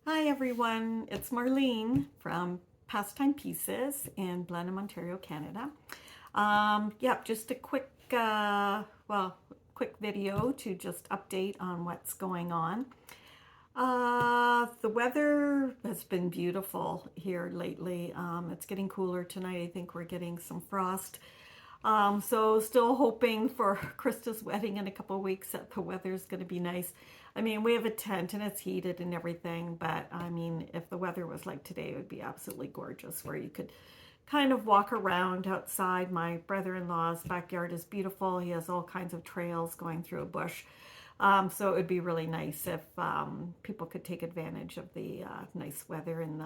Hi everyone, it's Marlene from Pastime Pieces in Blenheim, Ontario, Canada. Yep, just a quick video to just update on what's going on. The weather has been beautiful here lately. It's getting cooler tonight. I think we're getting some frost. So still hoping for Krista's wedding in a couple of weeks that the weather's going to be nice. I mean, we have a tent and it's heated and everything, but I mean, if the weather was like today, it would be absolutely gorgeous where you could kind of walk around outside. My brother-in-law's backyard is beautiful. He has all kinds of trails going through a bush. So it would be really nice if people could take advantage of the nice weather and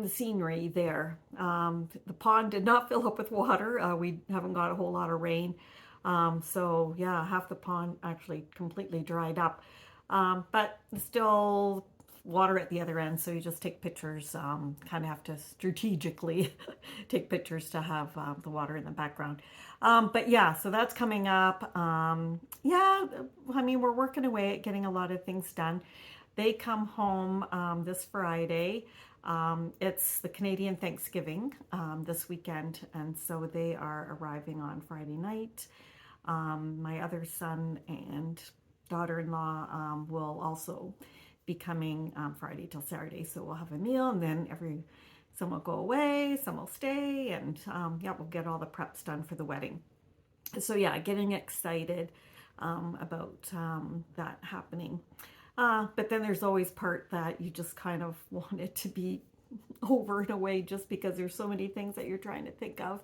the scenery there. The pond did not fill up with water. We haven't got a whole lot of rain. So yeah, half the pond actually completely dried up. But still water at the other end, so you just take pictures. Kind of have to strategically take pictures to have the water in the background. But yeah, so that's coming up. Yeah, I mean, we're working away at getting a lot of things done. They come home this Friday. It's the Canadian Thanksgiving this weekend, and so they are arriving on Friday night. My other son and daughter-in-law will also be coming Friday till Saturday, so we'll have a meal, and then some will go away, some will stay, and yeah, we'll get all the preps done for the wedding. So yeah, getting excited about that happening. But then there's always part that you just kind of want it to be over in a way, just because there's so many things that you're trying to think of,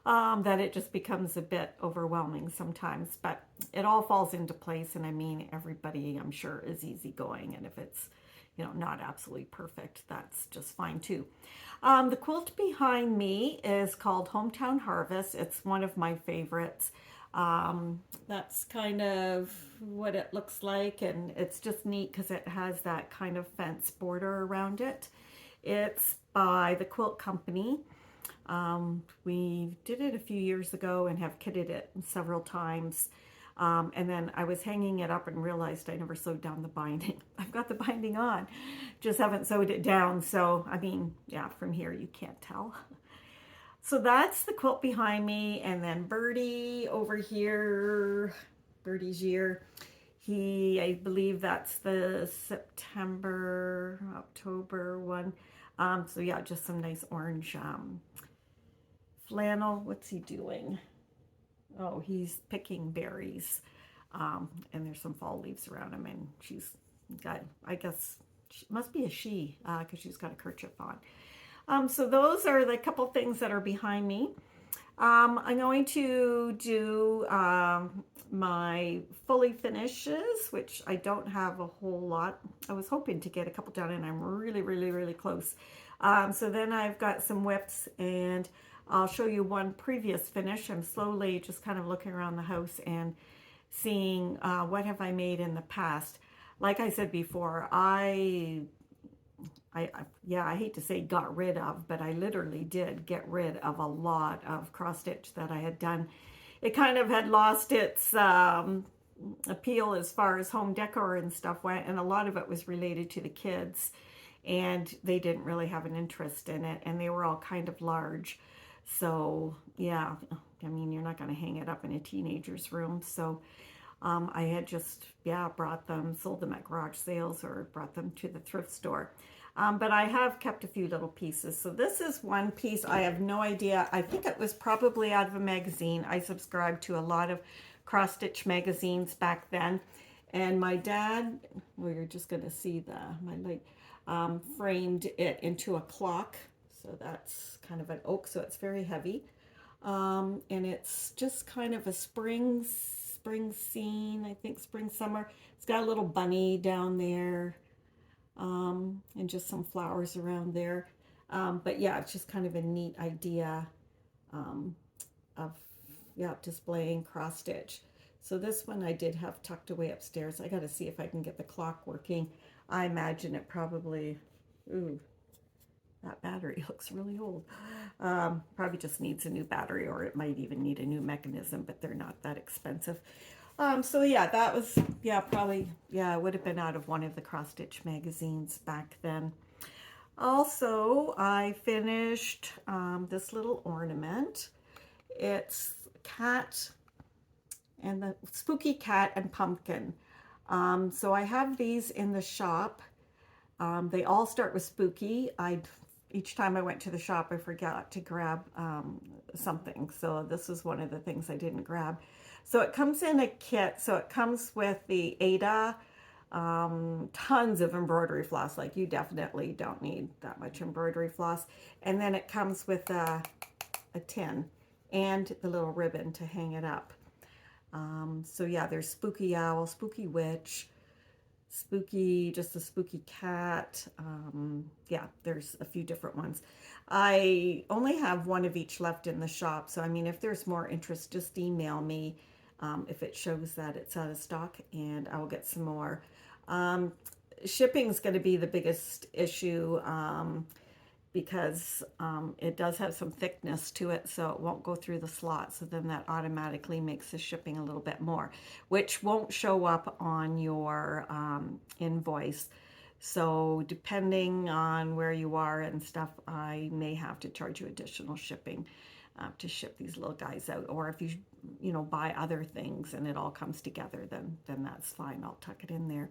that it just becomes a bit overwhelming sometimes. But it all falls into place, and I mean, everybody I'm sure is easygoing, and if it's not absolutely perfect, that's just fine too. The quilt behind me is called Hometown Harvest. It's one of my favorites. That's kind of what it looks like, and it's just neat because it has that kind of fence border around it. It's by the Quilt Company. We did it a few years ago and have kitted it several times. And then I was hanging it up and realized I never sewed down the binding. I've got the binding on, just haven't sewed it down. So, I mean, yeah, from here you can't tell. So that's the quilt behind me. And then Birdie over here, Birdie's year. I believe that's the September, October one. So yeah, just some nice orange flannel. What's he doing? Oh, he's picking berries. And there's some fall leaves around him, and she's got, I guess, must be a she, because she's got a kerchief on. So those are the couple things that are behind me. I'm going to do my fully finishes, which I don't have a whole lot. I was hoping to get a couple done, and I'm really, really, really close. So then I've got some whips, and I'll show you one previous finish. I'm slowly just kind of looking around the house and seeing what have I made in the past. Like I said before, yeah, I hate to say got rid of, but I literally did get rid of a lot of cross stitch that I had done. It kind of had lost its appeal as far as home decor and stuff went, and a lot of it was related to the kids, and they didn't really have an interest in it, and they were all kind of large. So yeah, I mean, you're not going to hang it up in a teenager's room. So I had just, yeah, sold them at garage sales or brought them to the thrift store. But I have kept a few little pieces. So this is one piece. I have no idea. I think it was probably out of a magazine. I subscribed to a lot of cross-stitch magazines back then. And my dad, well, you're just going to see my light, framed it into a clock. So that's kind of an oak, so it's very heavy. And it's just kind of a spring scene, I think spring, summer. It's got a little bunny down there, and just some flowers around there. But yeah, it's just kind of a neat idea of, yeah, displaying cross stitch. So this one I did have tucked away upstairs. I got to see if I can get the clock working. I imagine it probably, ooh, that battery looks really old. Probably just needs a new battery, or it might even need a new mechanism, but they're not that expensive. So yeah, that was, yeah, probably, yeah, it would have been out of one of the cross stitch magazines back then. Also, I finished this little ornament. It's cat and the spooky cat and pumpkin. So I have these in the shop. They all start with spooky. Each time I went to the shop, I forgot to grab something. So this is one of the things I didn't grab. So it comes in a kit. So it comes with the Ada, tons of embroidery floss. Like, you definitely don't need that much embroidery floss. And then it comes with a tin and the little ribbon to hang it up. So yeah, there's spooky owl, spooky witch, spooky, just a spooky cat. Yeah, there's a few different ones. I only have one of each left in the shop. So, I mean, if there's more interest, just email me if it shows that it's out of stock, and I will get some more. Shipping is going to be the biggest issue because it does have some thickness to it, so it won't go through the slot. So then that automatically makes the shipping a little bit more, which won't show up on your invoice. So depending on where you are and stuff, I may have to charge you additional shipping to ship these little guys out. Or if you know, buy other things and it all comes together, then that's fine. I'll tuck it in there.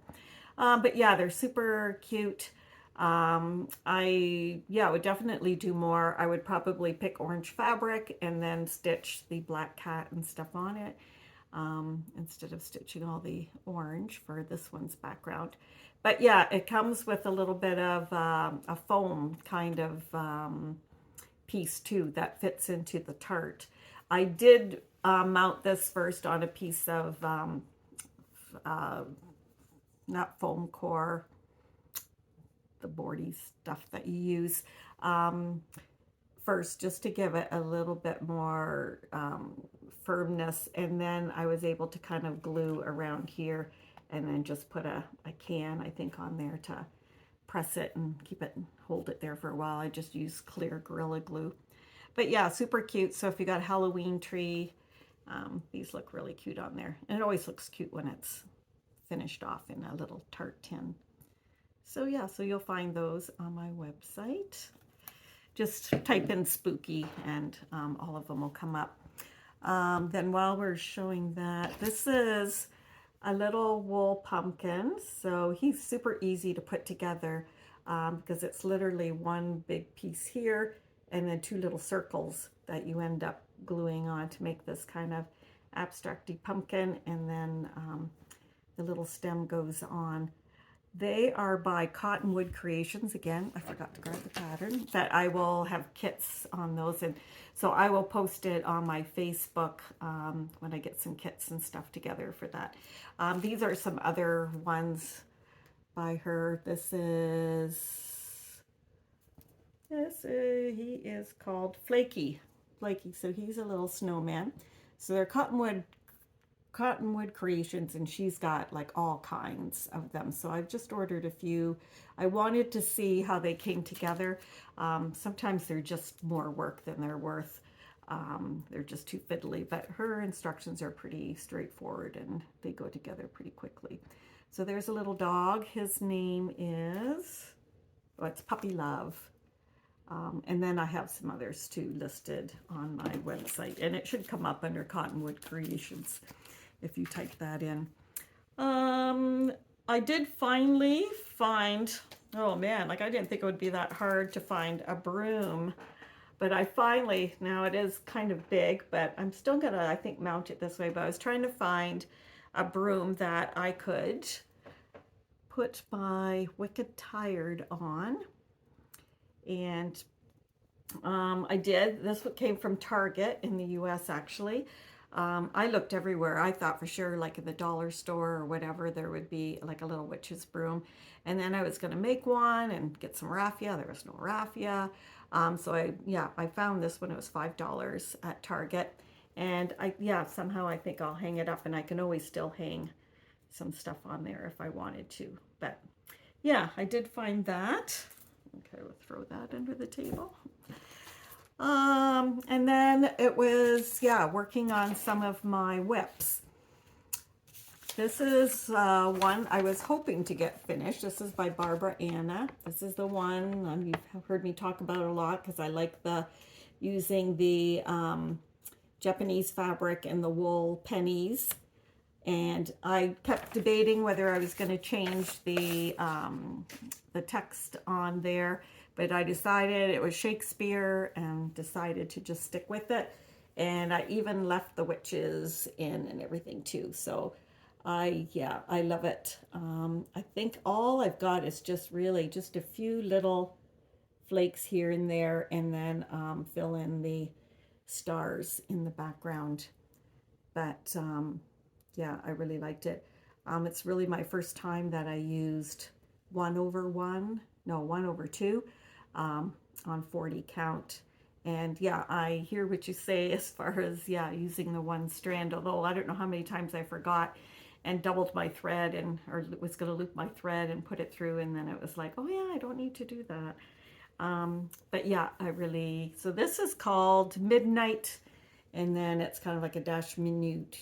But yeah, they're super cute. I would definitely do more. I would probably pick orange fabric and then stitch the black cat and stuff on it, instead of stitching all the orange for this one's background. But yeah, it comes with a little bit of a foam kind of piece too that fits into the tart. I did mount this first on a piece of not foam core, the boardy stuff that you use first, just to give it a little bit more firmness, and then I was able to kind of glue around here and then just put a can, I think, on there to press it and keep it and hold it there for a while. I just use clear Gorilla Glue. But yeah, super cute. So if you got a Halloween tree, these look really cute on there, and it always looks cute when it's finished off in a little tart tin. So yeah, so you'll find those on my website. Just type in spooky and all of them will come up. Then while we're showing that, this is a little wool pumpkin. So he's super easy to put together because it's literally one big piece here and then two little circles that you end up gluing on to make this kind of abstracty pumpkin, and then the little stem goes on. They are by Cottonwood Creations. Again, I forgot to grab the pattern, but I will have kits on those, and so I will post it on my Facebook when I get some kits and stuff together for that. These are some other ones by her. He is called Flakey. So he's a little snowman. So they're Cottonwood Creations, and she's got like all kinds of them. So I've just ordered a few. I wanted to see how they came together. Sometimes they're just more work than they're worth. They're just too fiddly, but her instructions are pretty straightforward and they go together pretty quickly. So there's a little dog. His name is, it's Puppy Love. And then I have some others too listed on my website, and it should come up under Cottonwood Creations if you type that in. I did finally find, oh man, like I didn't think it would be that hard to find a broom, but I finally, now it is kind of big, but I'm still gonna, I think, mount it this way, but I was trying to find a broom that I could put my Wicked Tired on. And I did. This came from Target in the US, actually. I looked everywhere. I thought for sure, like in the dollar store or whatever, there would be like a little witch's broom. And then I was going to make one and get some raffia. There was no raffia. So I found this one. It was $5 at Target. And somehow I think I'll hang it up, and I can always still hang some stuff on there if I wanted to. But yeah, I did find that. Okay, we'll throw that under the table. And then it was, working on some of my whips. This is one I was hoping to get finished. This is by Barbara Anna. This is the one you've heard me talk about a lot because I like using the Japanese fabric and the wool pennies. And I kept debating whether I was going to change the text on there, but I decided it was Shakespeare and decided to just stick with it. And I even left the witches in and everything too. So I love it. I think all I've got is just really just a few little flakes here and there, and then fill in the stars in the background. But yeah, I really liked it. It's really my first time that I used 1/2 on 40 count. And yeah, I hear what you say as far as, yeah, using the one strand, although I don't know how many times I forgot and doubled my thread or was going to loop my thread and put it through, and then it was like, oh yeah, I don't need to do that. But yeah, so this is called Midnight, and then it's kind of like a dash minute.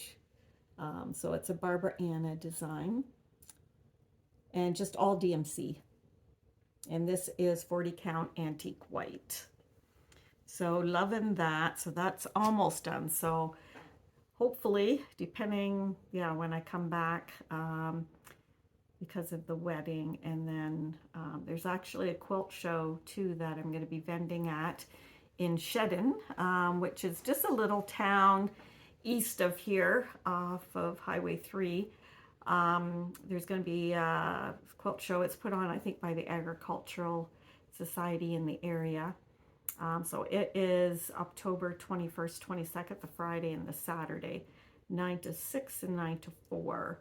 So it's a Barbara Anna design and just all DMC. And this is 40 count antique white. So loving that. So that's almost done. So hopefully, depending, yeah, when I come back, because of the wedding. And then there's actually a quilt show too that I'm going to be vending at in Shedden, which is just a little town east of here off of Highway 3. There's going to be a quilt show. It's put on, I think, by the Agricultural Society in the area. So it is October 21st, 22nd, the Friday and the Saturday, 9 to 6 and 9 to 4.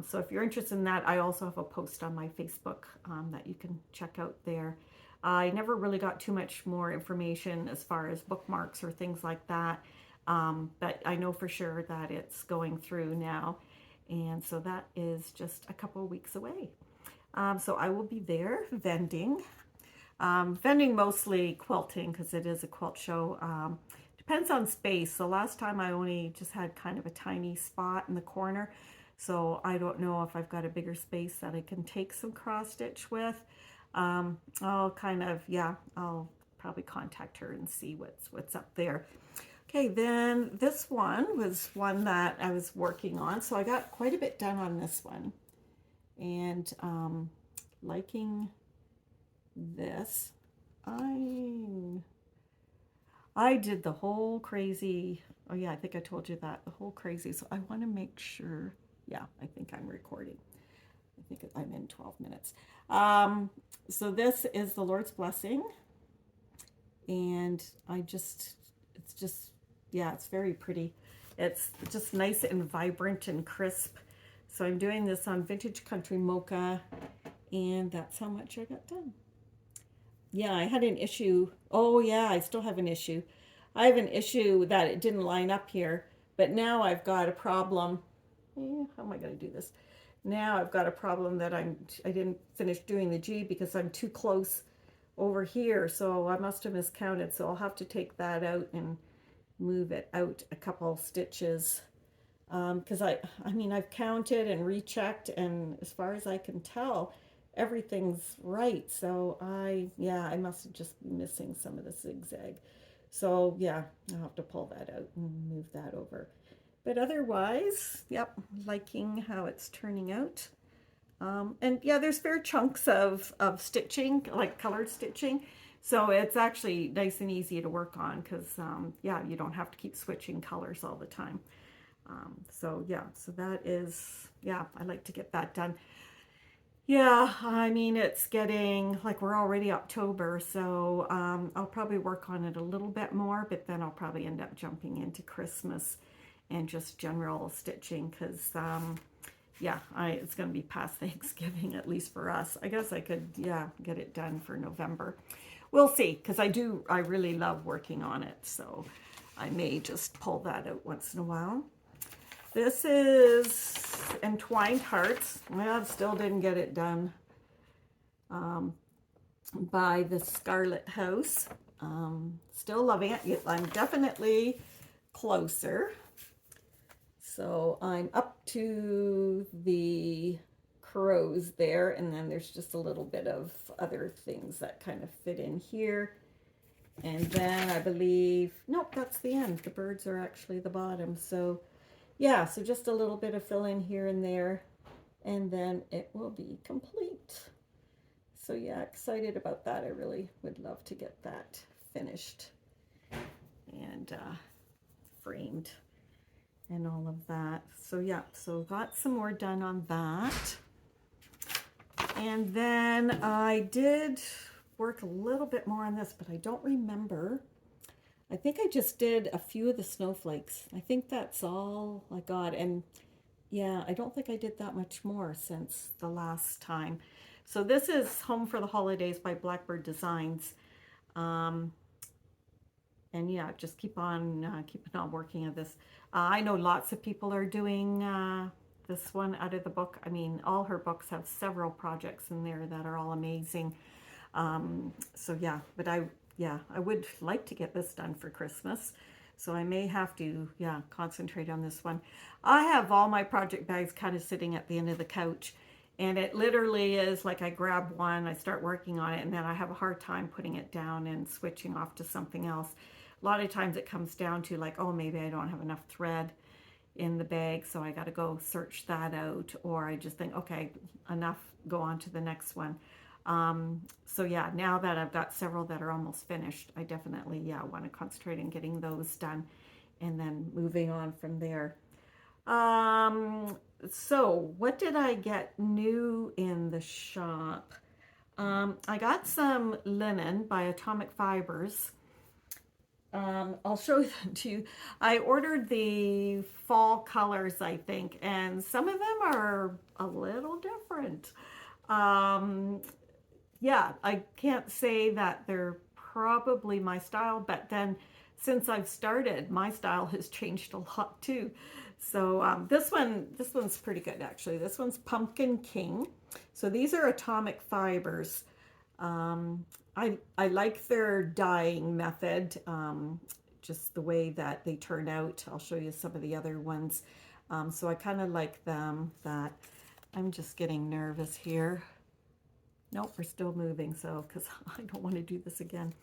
So if you're interested in that, I also have a post on my Facebook that you can check out there. I never really got too much more information as far as bookmarks or things like that. But I know for sure that it's going through now. And so that is just a couple of weeks away. So I will be there vending. Vending mostly quilting because it is a quilt show. Depends on space. So last time I only just had kind of a tiny spot in the corner. So I don't know if I've got a bigger space that I can take some cross stitch with. I'll probably contact her and see what's up there. Okay, then this one was one that I was working on. So I got quite a bit done on this one. And liking this. I did the whole crazy, oh yeah, I think I told you that, the whole crazy. So I want to make sure, yeah, I think I'm recording. I think I'm in 12 minutes. So this is the Lord's Blessing. And it's very pretty. It's just nice and vibrant and crisp. So I'm doing this on Vintage Country Mocha, and that's how much I got done. Yeah, I had an issue. Oh yeah, I still have an issue. I have an issue that it didn't line up here, but now I've got a problem. How am I going to do this? Now I've got a problem that I didn't finish doing the G because I'm too close over here, so I must have miscounted. So I'll have to take that out and move it out a couple stitches. Because I've counted and rechecked, and as far as I can tell, everything's right. So I must have just been missing some of the zigzag. So yeah, I'll have to pull that out and move that over. But otherwise, yep, liking how it's turning out. And yeah, there's fair chunks of stitching, like colored stitching. So it's actually nice and easy to work on because, you don't have to keep switching colors all the time. So that is, I like to get that done. Yeah, it's getting, like, we're already October, so I'll probably work on it a little bit more, but then I'll probably end up jumping into Christmas and just general stitching because, it's going to be past Thanksgiving, at least for us. I guess I could, get it done for November. We'll see, because I really love working on it, so I may just pull that out once in a while. This is Entwined Hearts. Well, still didn't get it done. By the Scarlet House. Still loving it. I'm definitely closer. So I'm up to the crows there, and then there's just a little bit of other things that kind of fit in here. And then I believe, nope, that's the end. The birds are actually the bottom. So yeah, so just a little bit of fill in here and there, and then it will be complete. So yeah, excited about that. I really would love to get that finished and framed and all of that. So yeah, so got some more done on that. And then I did work a little bit more on this, but I don't remember. I think I just did a few of the snowflakes. I think that's all I got. And yeah, I don't think I did that much more since the last time. So this is Home for the Holidays by Blackbird Designs. And yeah, just keeping on working on this. I know lots of people are doing this one out of the book. I mean, all her books have several projects in there that are all amazing. So yeah, but I would like to get this done for Christmas. So I may have to, yeah, concentrate on this one. I have all my project bags kind of sitting at the end of the couch. And it literally is like I grab one, I start working on it, and then I have a hard time putting it down and switching off to something else. A lot of times it comes down to like, oh, maybe I don't have enough thread in the bag, so I got to go search that out. Or I just think, okay, enough, go on to the next one. So yeah, now that I've got several that are almost finished, I definitely, yeah, want to concentrate on getting those done and then moving on from there. So what did I get new in the shop? I got some linen by Atomic Fibers. I'll show them to you. I ordered the fall colors, I think, and some of them are a little different. Yeah, I can't say that they're probably my style, but then since I've started, my style has changed a lot too. So this one's pretty good actually. This one's Pumpkin King. So these are Atomic Fibers. I like their dyeing method, just the way that they turn out. I'll show you some of the other ones. So I kind of like them. That I'm just getting nervous here. Nope, we're still moving, so because I don't want to do this again.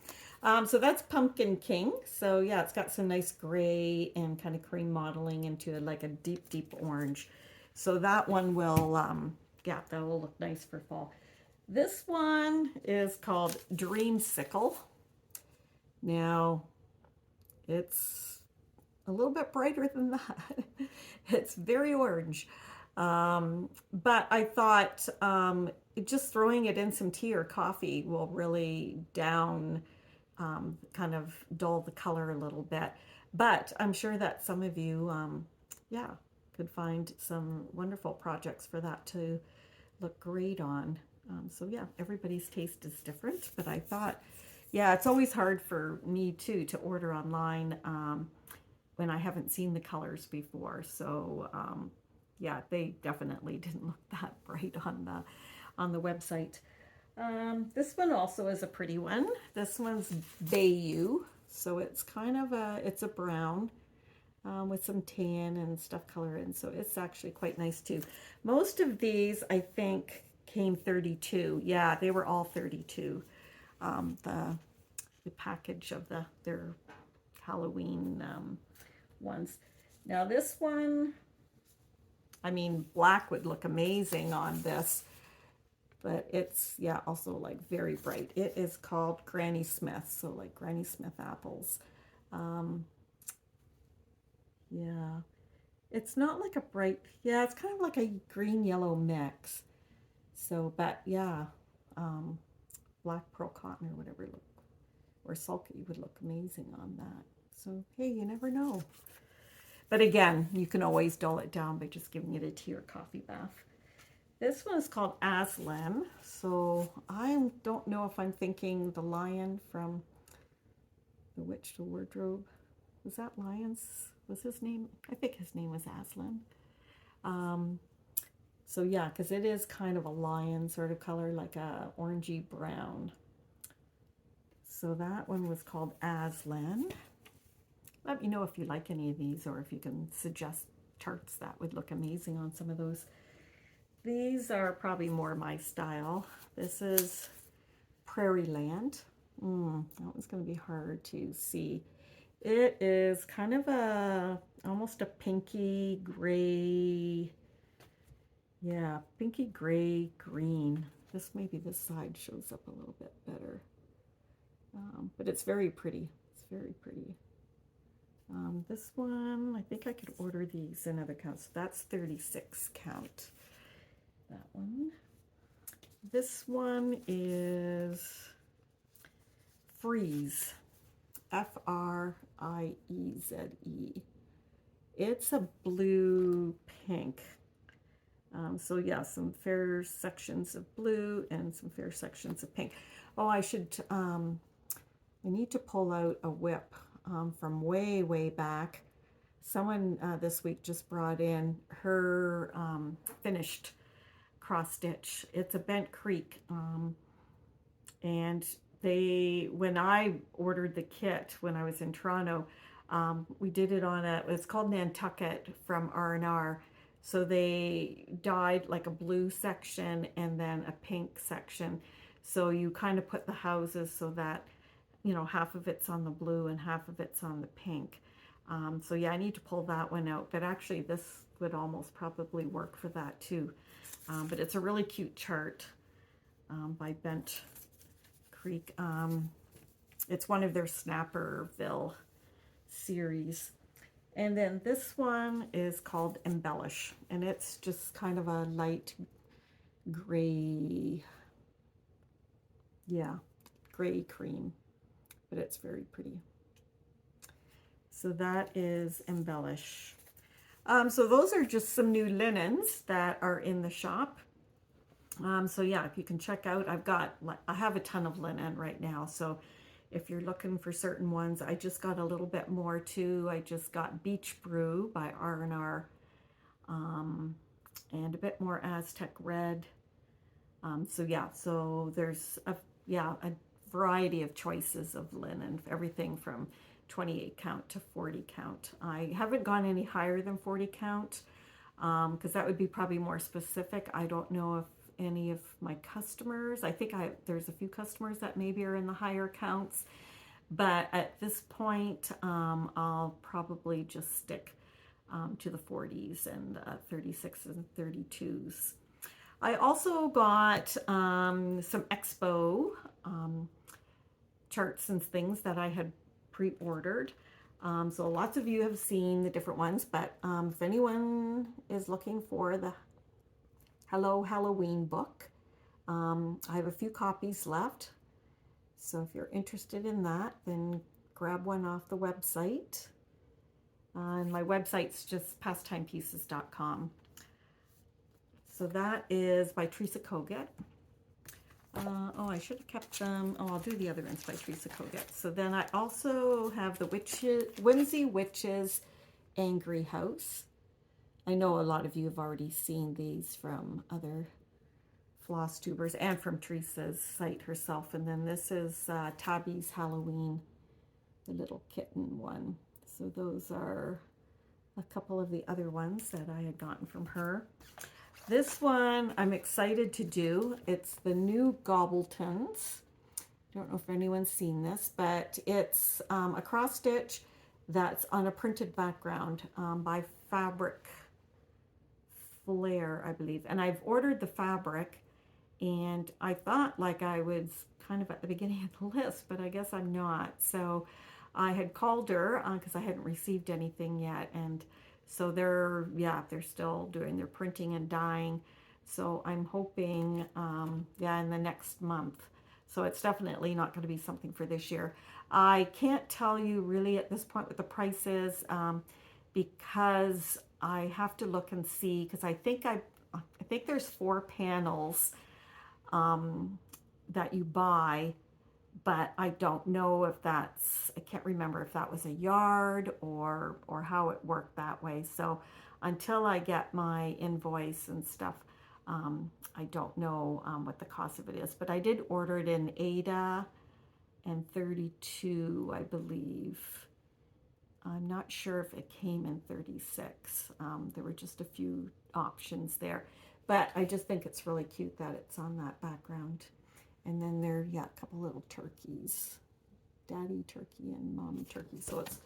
So that's Pumpkin King. So yeah, it's got some nice gray and kind of cream modeling into like a deep, deep orange. So that one will, yeah, that will look nice for fall. This one is called Dreamsicle. Now, it's a little bit brighter than that. It's very orange. But I thought just throwing it in some tea or coffee will really kind of dull the color a little bit. But I'm sure that some of you, yeah, could find some wonderful projects for that to look great on. So yeah, everybody's taste is different, but I thought, yeah, it's always hard for me too to order online when I haven't seen the colors before. So yeah, they definitely didn't look that bright on the website. This one also is a pretty one. This one's Bayou. So it's kind of it's a brown with some tan and stuff color in. So it's actually quite nice too. Most of these, I think, came 32. Yeah, they were all 32. The package of their Halloween ones. Now this one, I mean, black would look amazing on this, but it's, yeah, also like very bright. It is called Granny Smith, so like Granny Smith apples. Yeah, it's not like a bright, yeah, it's kind of like a green-yellow mix. So, but yeah, black pearl cotton or whatever or sulky would look amazing on that. So, hey, you never know. But again, you can always dull it down by just giving it a tea or coffee bath. This one is called Aslan. So I don't know if I'm thinking the lion from The Witch to Wardrobe. Was that Lions? Was his name? I think his name was Aslan. So yeah, because it is kind of a lion sort of color, like a orangey brown. So that one was called Aslan. Let me know if you like any of these or if you can suggest charts that would look amazing on some of those. These are probably more my style. This is Prairie Land. That one's going to be hard to see. It is kind of almost a pinky gray, yeah, pinky gray green. Maybe this side shows up a little bit better. But it's very pretty. It's very pretty. This one, I think I could order these in other counts. So that's 36 count. That one. This one is Freeze. F-R-I-E-Z-E. It's a blue pink. So yeah, some fair sections of blue and some fair sections of pink. Oh, I need to pull out a whip from way back. Someone this week just brought in her finished cross stitch. It's a Bent Creek, and when I ordered the kit when I was in Toronto, we did it on it's called Nantucket from R&R. So they dyed like a blue section and then a pink section. So you kind of put the houses so that, you know, half of it's on the blue and half of it's on the pink. So yeah, I need to pull that one out, but actually this would almost probably work for that too. But it's a really cute chart by Bent Creek. It's one of their Snapperville series. And then this one is called Embellish, and it's just kind of a light gray, yeah, gray cream, but it's very pretty. So that is Embellish. So those are just some new linens that are in the shop. So yeah, if you can check out, I have a ton of linen right now. So if you're looking for certain ones, I just got a little bit more too. I just got Beach Brew by R&R, and a bit more Aztec Red. So yeah, so there's a variety of choices of linen, everything from 28 count to 40 count. I haven't gone any higher than 40 count because that would be probably more specific. I don't know if any of my customers, I think there's a few customers that maybe are in the higher counts, but at this point I'll probably just stick to the 40s and 36s and 32s. I also got some Expo charts and things that I had pre-ordered. So lots of you have seen the different ones, but if anyone is looking for the Hello Halloween book, I have a few copies left. So if you're interested in that, then grab one off the website. And my website's just pastimepieces.com. So that is by Teresa Kogut. Oh, I should have kept them. Oh, I'll do the other ones by Teresa Kogut. So then I also have the Whimsy Witches Angry House. I know a lot of you have already seen these from other Flosstubers and from Teresa's site herself. And then this is Tabby's Halloween, the little kitten one. So those are a couple of the other ones that I had gotten from her. This one I'm excited to do. It's the new Gobbletons. Don't know if anyone's seen this, but it's a cross stitch that's on a printed background by Fabric Flair, I believe. And I've ordered the fabric, and I thought like I was kind of at the beginning of the list, but I guess I'm not. So I had called her because I hadn't received anything yet, and so they're still doing their printing and dyeing. So I'm hoping, in the next month. So it's definitely not going to be something for this year. I can't tell you really at this point what the price is because I have to look and see, because I think there's 4 panels that you buy, but I don't know if I can't remember if that was a yard or how it worked that way. So until I get my invoice and stuff, I don't know what the cost of it is. But I did order it in Ada and 32, I believe. I'm not sure if it came in 36. There were just a few options there, but I just think it's really cute that it's on that background. And then there, yeah, a couple little turkeys, daddy turkey and mommy turkey. So it's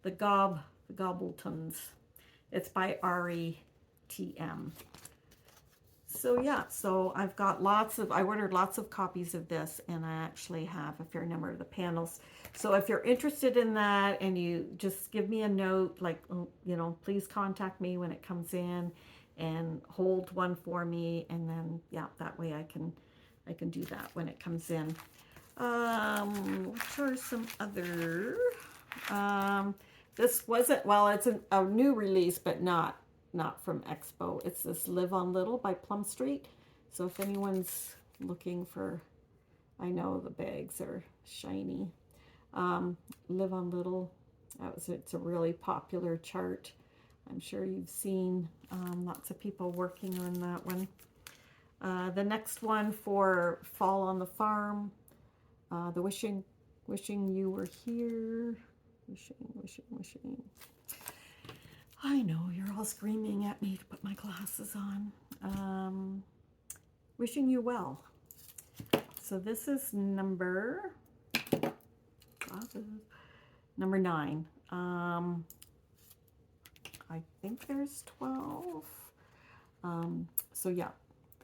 the Gobbletons. It's by RETM. So yeah, so I've got I ordered lots of copies of this, and I actually have a fair number of the panels. So if you're interested in that, and you just give me a note, like, you know, please contact me when it comes in, and hold one for me, and then yeah, that way I can do that when it comes in. Which are some other? This wasn't, well, it's a new release, but not from Expo. It's this Live on Little by Plum Street. So if anyone's looking for, I know the bags are shiny. Live on Little, it's a really popular chart. I'm sure you've seen lots of people working on that one. The next one for Fall on the Farm, the Wishing You Were Here. Wishing. I know, you're all screaming at me to put my glasses on. Wishing You Well. So this is number 9. I think there's 12. So yeah,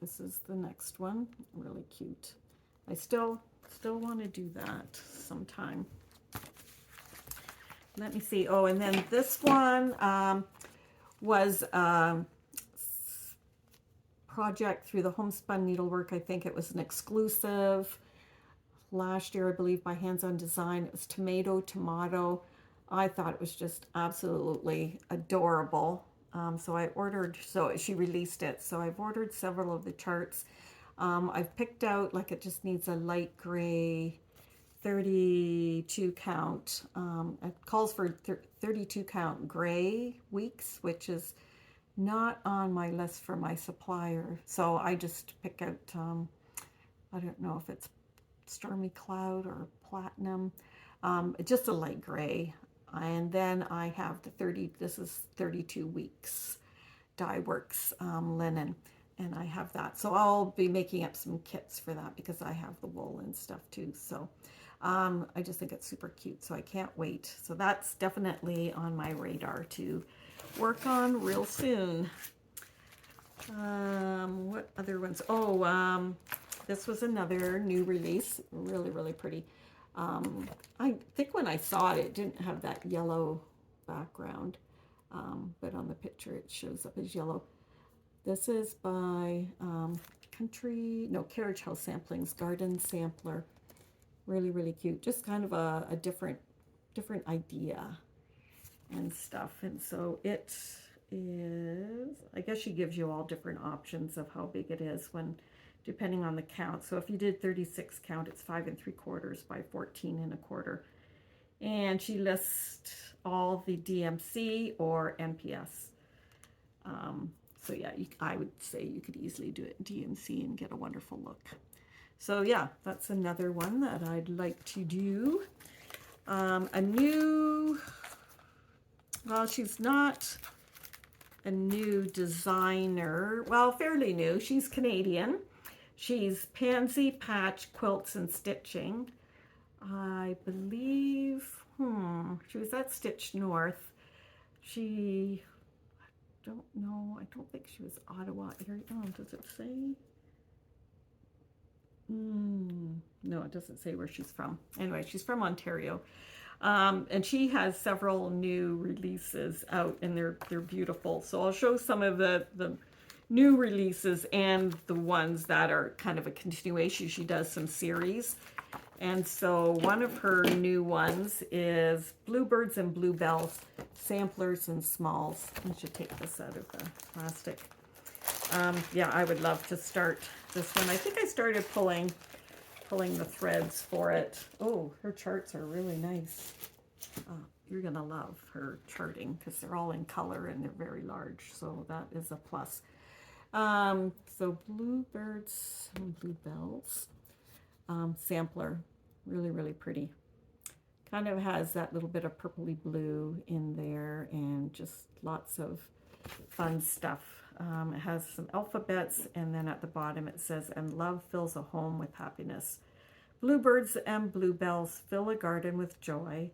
this is the next one. Really cute. I still want to do that sometime. Let me see. Oh, and then this one was project through the Homespun Needlework. I think it was an exclusive last year, I believe, by Hands On Design. It was Tomato. I thought it was just absolutely adorable. So I ordered, so she released it. So I've ordered several of the charts. I've picked out, like, it just needs a light gray 32 count. It calls for 32 count gray weeks, which is not on my list for my supplier. So I just pick out, I don't know if it's Stormy Cloud or Platinum, just a light gray. And then I have this is 32 weeks Dye Works linen, and I have that. So I'll be making up some kits for that because I have the wool and stuff too. So I just think it's super cute, so I can't wait. So that's definitely on my radar to work on real soon. What other ones? Oh, this was another new release. Really, really pretty. I think when I saw it, it didn't have that yellow background, but on the picture it shows up as yellow. This is by Carriage House Samplings, Garden Sampler. Really, really cute. Just kind of a different idea and stuff. And so it is, I guess she gives you all different options of how big it is depending on the count. So if you did 36 count, it's 5 3/4 by 14 1/4. And she lists all the DMC or NPS. So yeah, I would say you could easily do it DMC and get a wonderful look. So yeah, that's another one that I'd like to do. Well, she's not a new designer. Well, fairly new. She's Canadian. She's Pansy Patch Quilts and Stitching. I believe, she was at Stitch North. I don't know. I don't think she was Ottawa area. Oh, does it say? No, it doesn't say where she's from. Anyway, she's from Ontario. And she has several new releases out, and they're beautiful. So I'll show some of the new releases and the ones that are kind of a continuation. She does some series. And so one of her new ones is Bluebirds and Bluebells, Samplers and Smalls. I should take this out of the plastic. Yeah, I would love to start this one. I think I started pulling the threads for it. Oh, her charts are really nice. You're gonna love her charting because they're all in color and they're very large, so that is a plus. So Bluebirds and Bluebells, sampler, really, really pretty. Kind of has that little bit of purpley blue in there and just lots of fun stuff. It has some alphabets, and then at the bottom it says, "And love fills a home with happiness. Bluebirds and bluebells fill a garden with joy,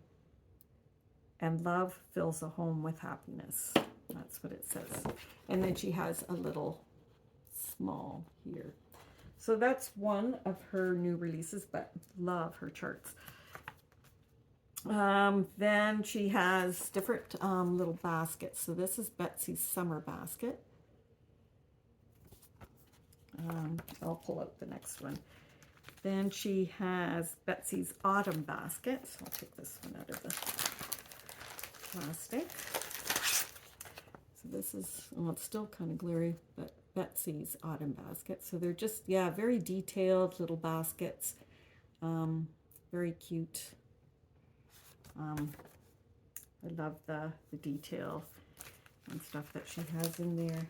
and love fills a home with happiness." That's what it says. And then she has a little small here. So that's one of her new releases, but love her charts. Then she has different little baskets. So this is Betsy's summer basket. I'll pull out the next one. Then she has Betsy's autumn basket. So I'll take this one out of the plastic. So this is, well, it's still kind of glary, but Betsy's autumn basket. So they're just, yeah, very detailed little baskets. Very cute. I love the detail and stuff that she has in there.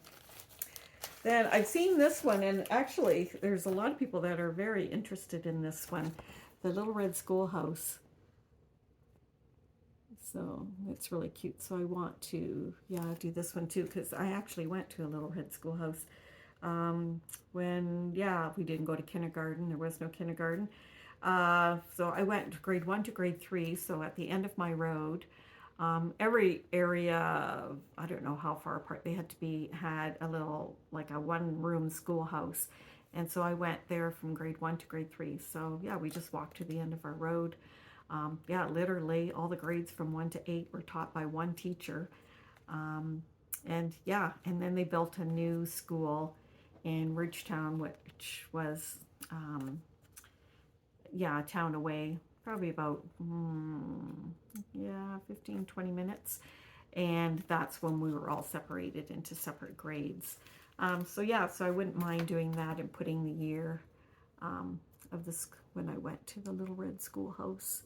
Then I've seen this one, and actually there's a lot of people that are very interested in this one, the Little Red Schoolhouse. So it's really cute. So I want to, yeah, do this one too, because I actually went to a Little Red Schoolhouse when, yeah, we didn't go to kindergarten. There was no kindergarten. So I went grade 1 to grade 3. So at the end of my road, every area, I don't know how far apart they had to be, had a little, like a one-room schoolhouse. And so I went there from grade 1 to grade 3. So yeah, we just walked to the end of our road. Yeah, literally all the grades from 1 to 8 were taught by one teacher. And yeah, and then they built a new school in Ridgetown, which was, yeah, a town away, probably about, yeah, 15, 20 minutes. And that's when we were all separated into separate grades. So yeah, so I wouldn't mind doing that and putting the year of this when I went to the Little Red Schoolhouse.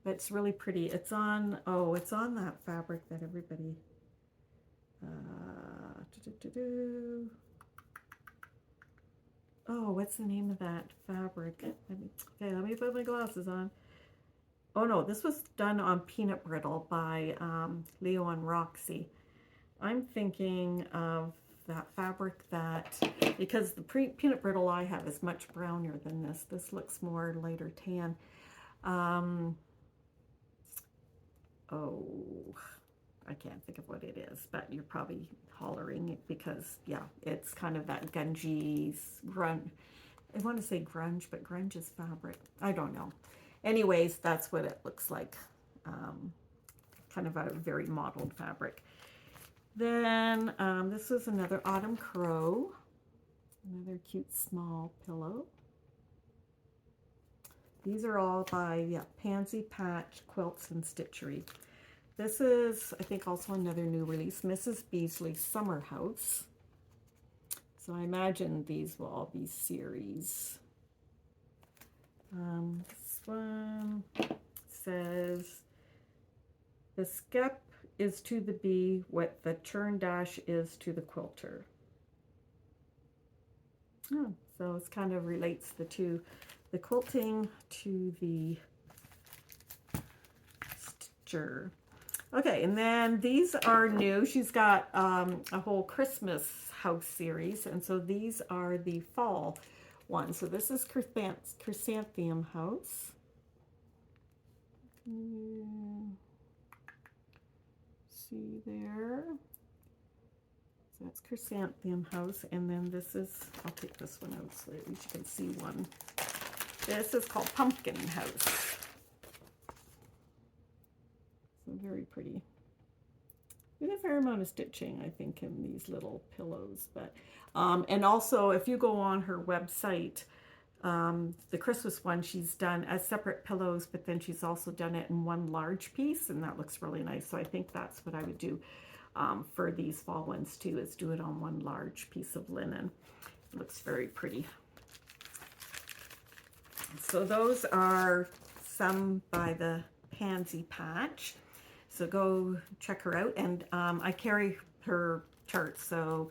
But it's really pretty. It's on, oh, it's on that fabric that everybody, oh, what's the name of that fabric? Let me put my glasses on. Oh no, this was done on Peanut Brittle by Leo and Roxy. I'm thinking of that fabric that, because the Peanut Brittle I have is much browner than this. This looks more lighter tan. Oh, I can't think of what it is, but you're probably hollering it because, yeah, it's kind of that grungy, grunge. I want to say grunge, but grunge is fabric. I don't know. Anyways, that's what it looks like. Kind of a very mottled fabric. Then this is another Autumn Crow. Another cute small pillow. These are all by, yeah, Pansy Patch Quilts and Stitchery. This is, I think, also another new release, Mrs. Beasley's Summer House. So I imagine these will all be series. This one says, "The skep is to the bee what the churn dash is to the quilter." Oh, so it kind of relates the two, the quilting to the stitcher. Okay, and then these are new. She's got a whole Christmas house series, and so these are the fall ones. So this is Chrysanthemum House. See there. So that's Chrysanthemum House, and then this is, I'll take this one out so that you can see one. This is called Pumpkin House. So very pretty. There's a fair amount of stitching, I think, in these little pillows. But and also, if you go on her website, the Christmas one, she's done as separate pillows, but then she's also done it in one large piece, and that looks really nice. So I think that's what I would do for these fall ones too, is do it on one large piece of linen. It looks very pretty. So those are some by the Pansy Patch. So go check her out, and I carry her charts. So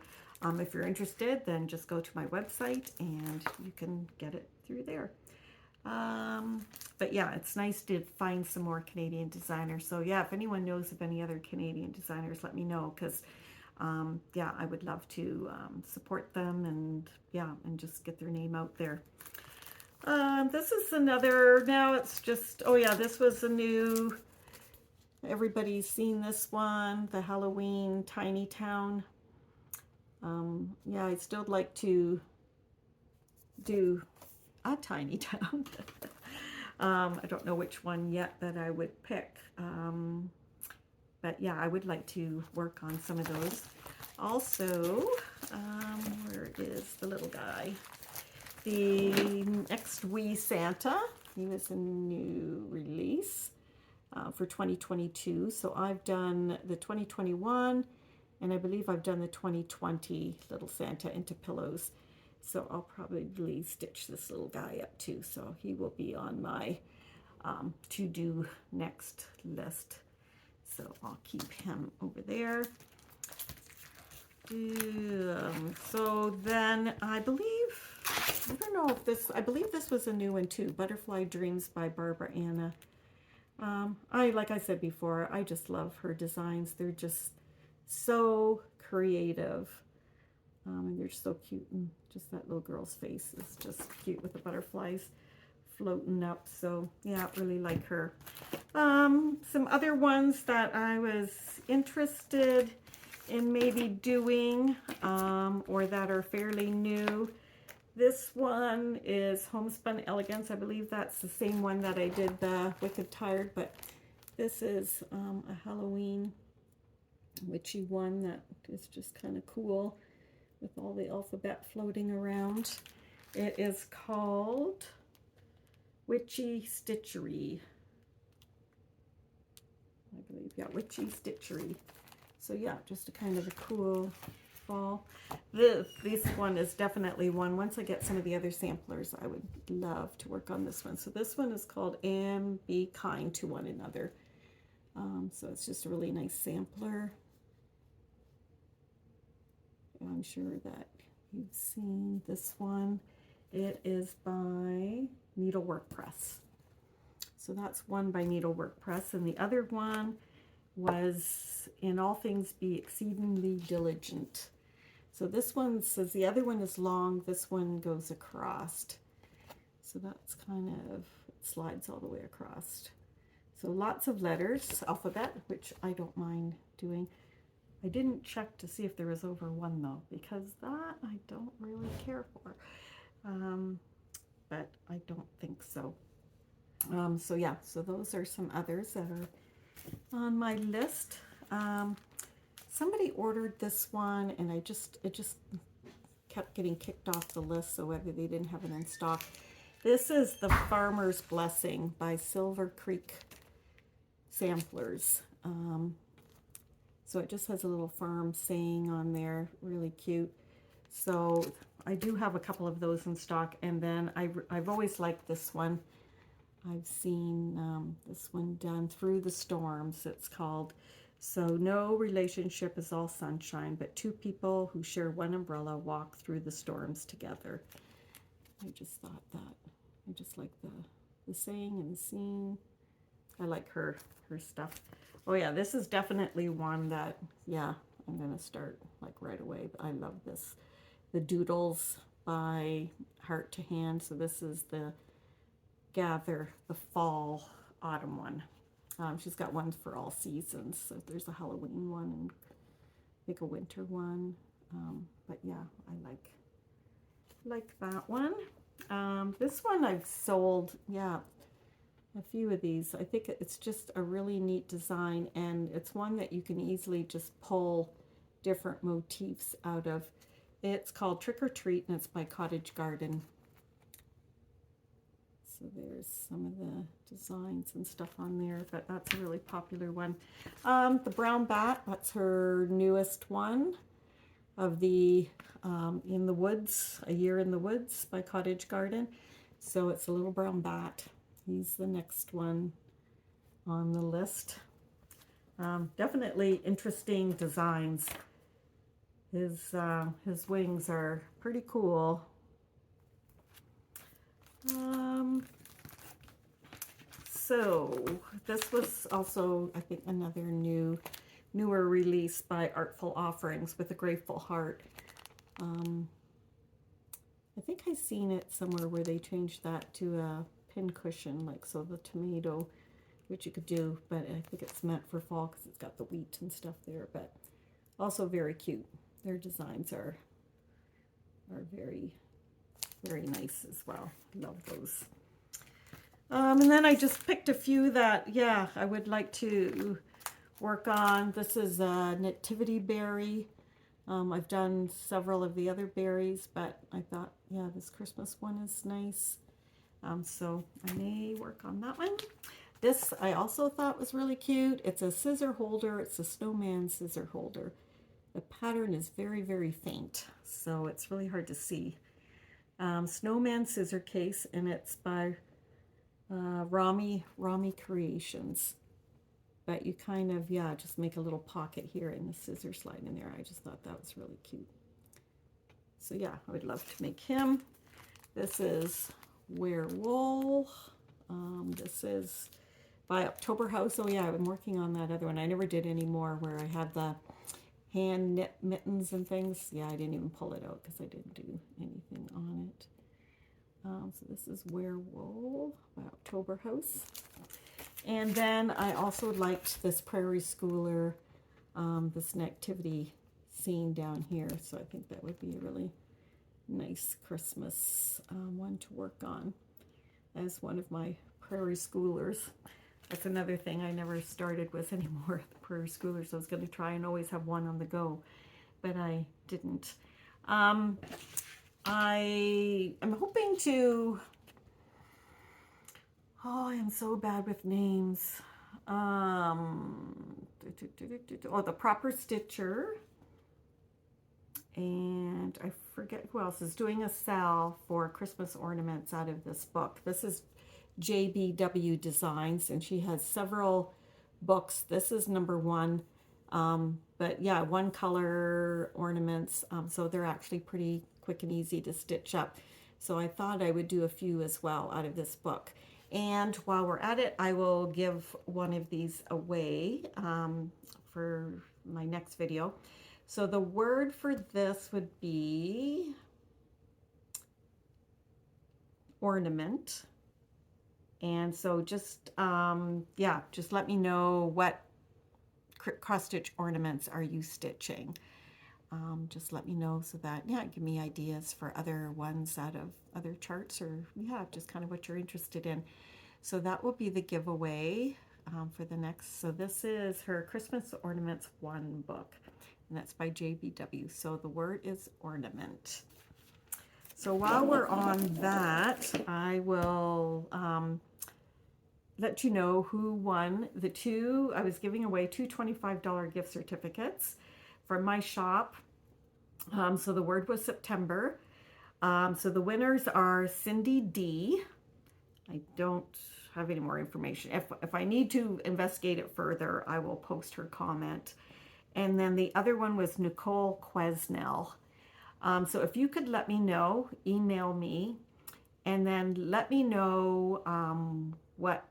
if you're interested, then just go to my website and you can get it through there. But yeah, it's nice to find some more Canadian designers. So yeah, if anyone knows of any other Canadian designers, let me know, because yeah, I would love to support them, and yeah, and just get their name out there. This is another, now it's just, oh yeah, this was a new, everybody's seen this one, the Halloween Tiny Town. Yeah, I'd still like to do a tiny town. I don't know which one yet that I would pick. But yeah, I would like to work on some of those. Also, where is the little guy? The next Wee Santa. He was a new release for 2022. So I've done the 2021, and I believe I've done the 2020 Little Santa into pillows. So I'll probably stitch this little guy up too. So he will be on my to-do next list. So I'll keep him over there. So then I don't know if this, I believe this was a new one too, Butterfly Dreams by Barbara Anna. Like I said before, I just love her designs. They're just so creative. And they're so cute, and just that little girl's face is just cute with the butterflies floating up. So yeah, really like her. Some other ones that I was interested in maybe doing, or that are fairly new. This one is Homespun Elegance. I believe that's the same one that I did the Wicked Tired, but this is a Halloween witchy one that is just kind of cool with all the alphabet floating around. It is called Witchy Stitchery. I believe, yeah, Witchy Stitchery. So yeah, just a kind of a cool fall. This one is definitely one. Once I get some of the other samplers, I would love to work on this one. So this one is called And Be Kind to One Another. So it's just a really nice sampler. I'm sure that you've seen this one. It is by Needlework Press. So that's one by Needlework Press, and the other one was In All Things Be Exceedingly Diligent. So this one says, the other one is long, this one goes across. So that's kind of, it slides all the way across. So lots of letters, alphabet, which I don't mind doing. I didn't check to see if there was over one though, because that I don't really care for. But I don't think so. So yeah, so those are some others that are on my list. Somebody ordered this one, and it just kept getting kicked off the list, so whether they didn't have it in stock. This is the Farmer's Blessing by Silver Creek Samplers. So it just has a little farm saying on there, really cute. So I do have a couple of those in stock, and then I've always liked this one. I've seen this one done, Through the Storms, it's called. So no relationship is all sunshine, but two people who share one umbrella walk through the storms together. I just thought that, I just like the saying and the scene. I like her stuff. Oh yeah, this is definitely one that, yeah, I'm gonna start like right away. I love this. The Doodles by Heart to Hand. So this is the Gather, the fall, autumn one. She's got ones for all seasons. So there's a Halloween one and I think a winter one. But yeah, I like that one. This one I've sold, yeah, a few of these. I think it's just a really neat design, and it's one that you can easily just pull different motifs out of. It's called Trick or Treat, and it's by Cottage Garden. So there's some of the designs and stuff on there, but that's a really popular one. The Brown Bat, that's her newest one of the In the Woods, A Year in the Woods by Cottage Garden. So it's a little brown bat. He's the next one on the list. Definitely interesting designs. His wings are pretty cool. so this was also, I think, another newer release by Artful Offerings with a Grateful Heart. I think I've seen it somewhere where they changed that to a pin cushion, like so the tomato, which you could do, but I think it's meant for fall because it's got the wheat and stuff there, but also very cute. Their designs are very, very nice as well. Love those. And then I just picked a few that, yeah, I would like to work on. This is a nativity berry. I've done several of the other berries, but I thought, yeah, this Christmas one is nice. So I may work on that one. This I also thought was really cute. It's a scissor holder. It's a snowman scissor holder. The pattern is very, very faint, so it's really hard to see. Snowman scissor case, and it's by Rami Creations. But you kind of, yeah, just make a little pocket here and the scissors slide in there. I just thought that was really cute. So yeah, I would love to make him. This is Werewolf. This is by October House. Oh yeah, I've been working on that other one. I never did any more where I had the hand knit mittens and things. Yeah, I didn't even pull it out because I didn't do anything on it. So this is Werewolf by October House. And then I also liked this Prairie Schooler, this nativity scene down here. So I think that would be a really nice Christmas one to work on as one of my Prairie Schoolers. That's another thing I never started with anymore, the Prairie Schoolers. I was going to try and always have one on the go, but I didn't. I am hoping to... Oh, I am so bad with names. Oh, the Proper Stitcher. And I forget who else is doing a sale for Christmas ornaments out of this book. This is JBW Designs, and she has several books. This is number one. But yeah, one color ornaments. So they're actually pretty quick and easy to stitch up. So I thought I would do a few as well out of this book. And while we're at it, I will give one of these away for my next video. So the word for this would be ornament. And so just, yeah, just let me know what cross stitch ornaments are you stitching. Just let me know so that, yeah, give me ideas for other ones out of other charts, or yeah, just kind of what you're interested in. So that will be the giveaway for the next. So this is her Christmas Ornaments 1 book, and that's by JBW. So the word is ornament. So while we're on that, I will let you know who won the two. I was giving away two $25 gift certificates from my shop. So the word was September. So the winners are Cindy D. I don't have any more information. If I need to investigate it further, I will post her comment. And then the other one was Nicole Quesnell. So if you could let me know, email me, and then let me know what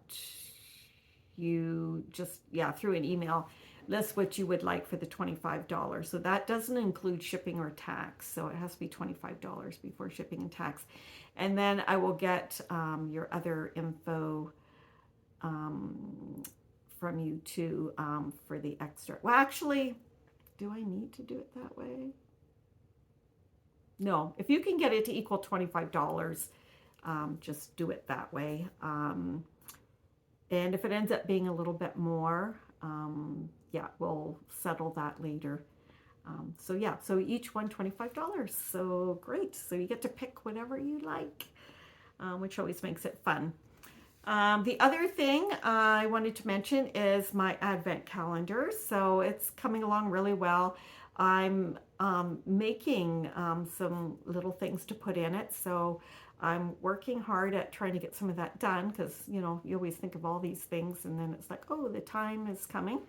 you just, yeah, through an email, list what you would like for the $25. So that doesn't include shipping or tax. So it has to be $25 before shipping and tax. And then I will get your other info from you too for the extra. Well, actually, do I need to do it that way? No, if you can get it to equal $25, just do it that way. And if it ends up being a little bit more, yeah, we'll settle that later. So yeah, so each one $25. So great. So you get to pick whatever you like, which always makes it fun. The other thing I wanted to mention is my advent calendar. So it's coming along really well. I'm making some little things to put in it. So I'm working hard at trying to get some of that done because, you know, you always think of all these things and then it's like, oh, the time is coming.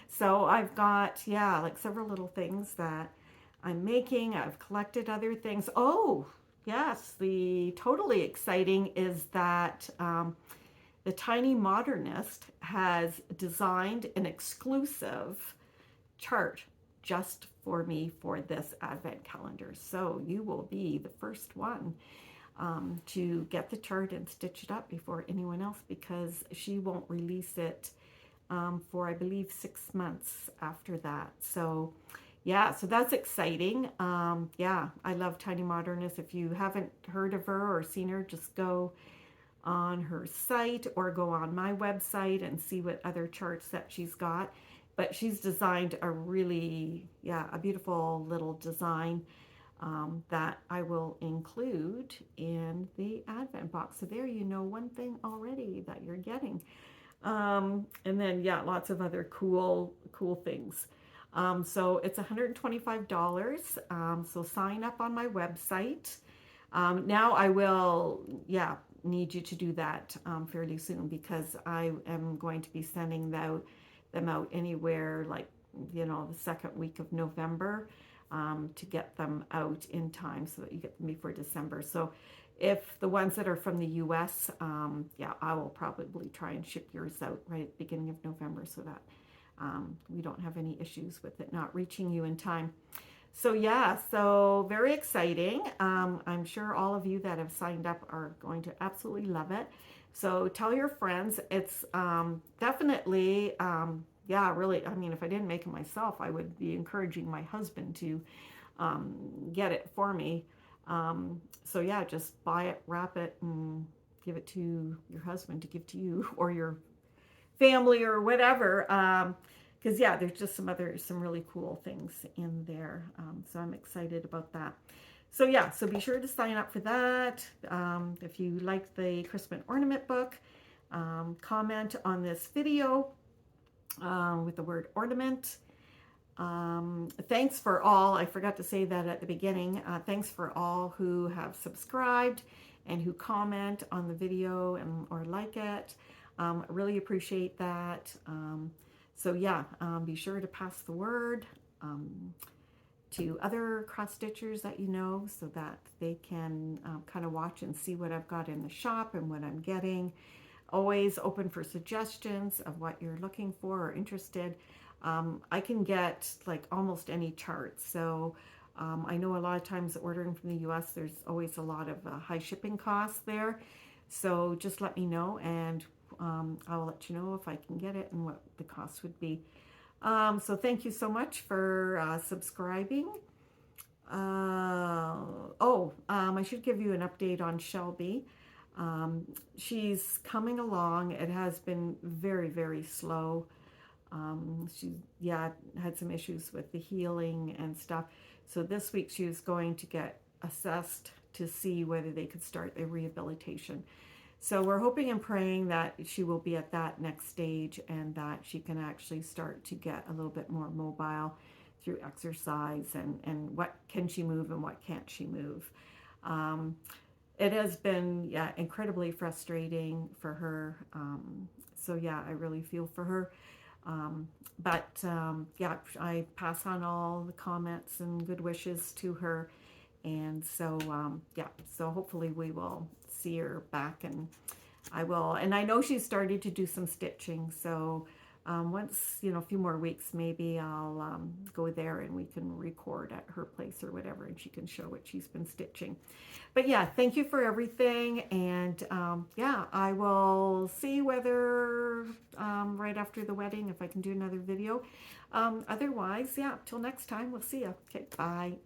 So I've got, yeah, like several little things that I'm making. I've collected other things. Oh, yes, the totally exciting is that the Tiny Modernist has designed an exclusive chart just for me for this advent calendar. So you will be the first one to get the chart and stitch it up before anyone else, because she won't release it for, I believe, 6 months after that. So yeah, so that's exciting. Yeah, I love Tiny Modernist. If you haven't heard of her or seen her, just go on her site or go on my website and see what other charts that she's got. But she's designed a really, yeah, a beautiful little design that I will include in the Advent box. So there you know one thing already that you're getting. And then, yeah, lots of other cool things. So it's $125. So sign up on my website. Now I will, yeah, need you to do that fairly soon, because I am going to be sending them out anywhere, like, you know, the second week of November, to get them out in time so that you get them before December. So if the ones that are from the US, yeah, I will probably try and ship yours out right at the beginning of November, so that we don't have any issues with it not reaching you in time. So yeah, so very exciting. I'm sure all of you that have signed up are going to absolutely love it. So tell your friends. It's definitely, yeah, really, I mean, if I didn't make it myself, I would be encouraging my husband to get it for me. So yeah, just buy it, wrap it, and give it to your husband to give to you, or your family, or whatever. Because yeah, there's just some really cool things in there. So I'm excited about that. So yeah, so be sure to sign up for that. If you like the Christmas ornament book, comment on this video with the word ornament. Thanks for all, I forgot to say that at the beginning, thanks for all who have subscribed and who comment on the video or like it. I really appreciate that. So yeah, be sure to pass the word to other cross stitchers that you know, so that they can kind of watch and see what I've got in the shop and what I'm getting. Always open for suggestions of what you're looking for or interested. I can get like almost any chart. So I know a lot of times ordering from the US, there's always a lot of high shipping costs there. So just let me know, and I'll let you know if I can get it and what the cost would be. So thank you so much for subscribing. I should give you an update on Shelby. She's coming along. It has been very, very slow. She, yeah, had some issues with the healing and stuff. So this week she was going to get assessed to see whether they could start the rehabilitation. So we're hoping and praying that she will be at that next stage, and that she can actually start to get a little bit more mobile through exercise, and what can she move and what can't she move. It has been, yeah, incredibly frustrating for her. So yeah, I really feel for her. Yeah, I pass on all the comments and good wishes to her. And so, yeah, so hopefully we will see her back, and I know she's started to do some stitching. So once, you know, a few more weeks, maybe I'll go there and we can record at her place or whatever, and she can show what she's been stitching. But yeah, thank you for everything. And yeah, I will see whether right after the wedding, if I can do another video. Otherwise, yeah, till next time, we'll see you. Okay, bye.